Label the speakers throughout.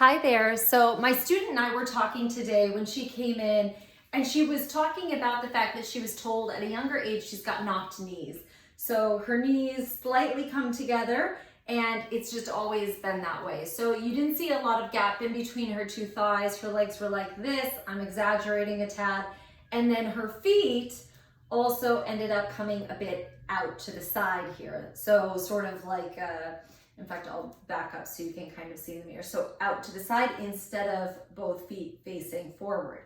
Speaker 1: Hi there. So my student and I were talking today when she came in, and she was talking about the fact that she was told at a younger age she's got knocked knees. So her knees slightly come together and it's just always been that way. So you didn't see a lot of gap in between her two thighs. Her legs were like this. I'm exaggerating a tad. And then her feet also ended up coming a bit out to the side here. So sort of like in fact, I'll back up so you can kind of see the mirror. So out to the side instead of both feet facing forward.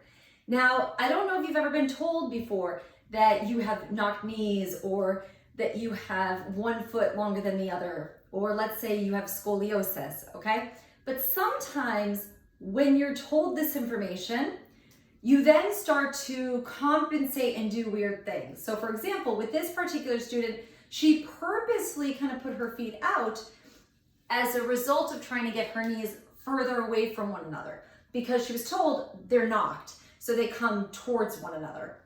Speaker 1: Now, I don't know if you've ever been told before that you have knocked knees, or that you have one foot longer than the other, or let's say you have scoliosis, okay? But sometimes when you're told this information, you then start to compensate and do weird things. So for example, with this particular student, she purposely kind of put her feet out as a result of trying to get her knees further away from one another, because she was told they're knocked, so they come towards one another.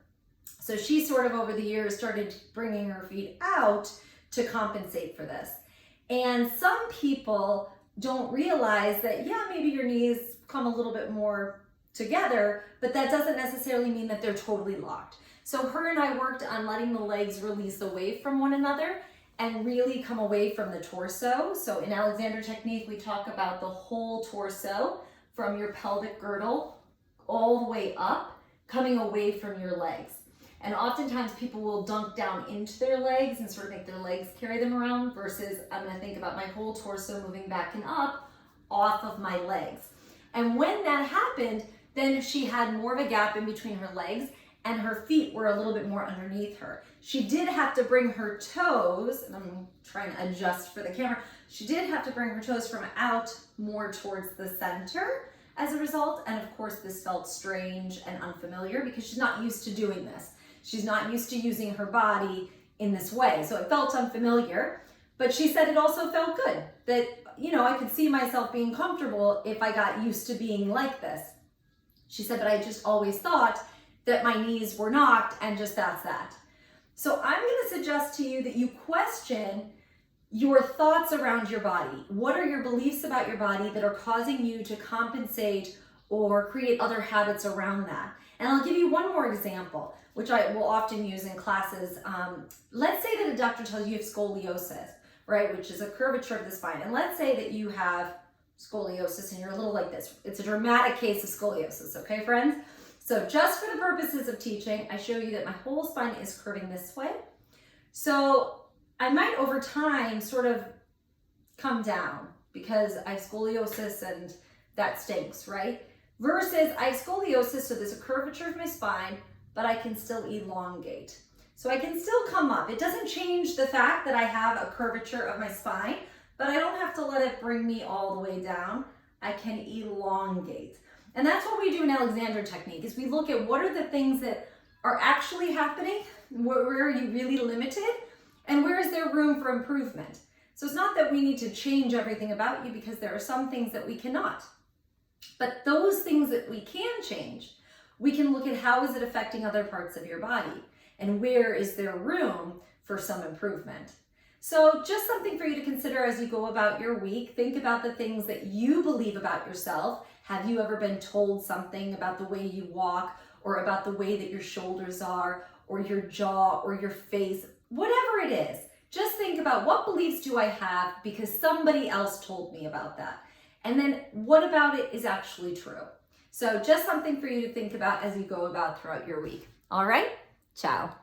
Speaker 1: So she sort of over the years started bringing her feet out to compensate for this. And some people don't realize that, yeah, maybe your knees come a little bit more together, but that doesn't necessarily mean that they're totally locked. So her and I worked on letting the legs release away from one another and really come away from the torso. So in Alexander technique, we talk about the whole torso from your pelvic girdle all the way up, coming away from your legs. And oftentimes people will dunk down into their legs and sort of make their legs carry them around, versus I'm gonna think about my whole torso moving back and up off of my legs. And when that happened, then she had more of a gap in between her legs and her feet were a little bit more underneath her. She did have to bring her toes, and I'm trying to adjust for the camera, she did have to bring her toes from out more towards the center as a result. And of course this felt strange and unfamiliar because she's not used to doing this. She's not used to using her body in this way. So it felt unfamiliar, but she said it also felt good, that, you know, I could see myself being comfortable if I got used to being like this. She said, but I just always thought that my knees were knocked and just that's that. So I'm gonna suggest to you that you question your thoughts around your body. What are your beliefs about your body that are causing you to compensate or create other habits around that? And I'll give you one more example, which I will often use in classes. Let's say that a doctor tells you have scoliosis, right? Which is a curvature of the spine. And let's say that you have scoliosis and you're a little like this. It's a dramatic case of scoliosis, okay, friends? So just for the purposes of teaching, I show you that my whole spine is curving this way. So I might over time sort of come down because I have scoliosis and that stinks, right? Versus I have scoliosis, so there's a curvature of my spine, but I can still elongate. So I can still come up. It doesn't change the fact that I have a curvature of my spine, but I don't have to let it bring me all the way down. I can elongate. And that's what we do in Alexander technique, is we look at what are the things that are actually happening, where are you really limited, and where is there room for improvement. So it's not that we need to change everything about you, because there are some things that we cannot. But those things that we can change, we can look at how is it affecting other parts of your body, and where is there room for some improvement. So just something for you to consider as you go about your week. Think about the things that you believe about yourself. Have you ever been told something about the way you walk, or about the way that your shoulders are, or your jaw, or your face, whatever it is? Just think about, what beliefs do I have because somebody else told me about that? And then what about it is actually true? So just something for you to think about as you go about throughout your week. All right, ciao.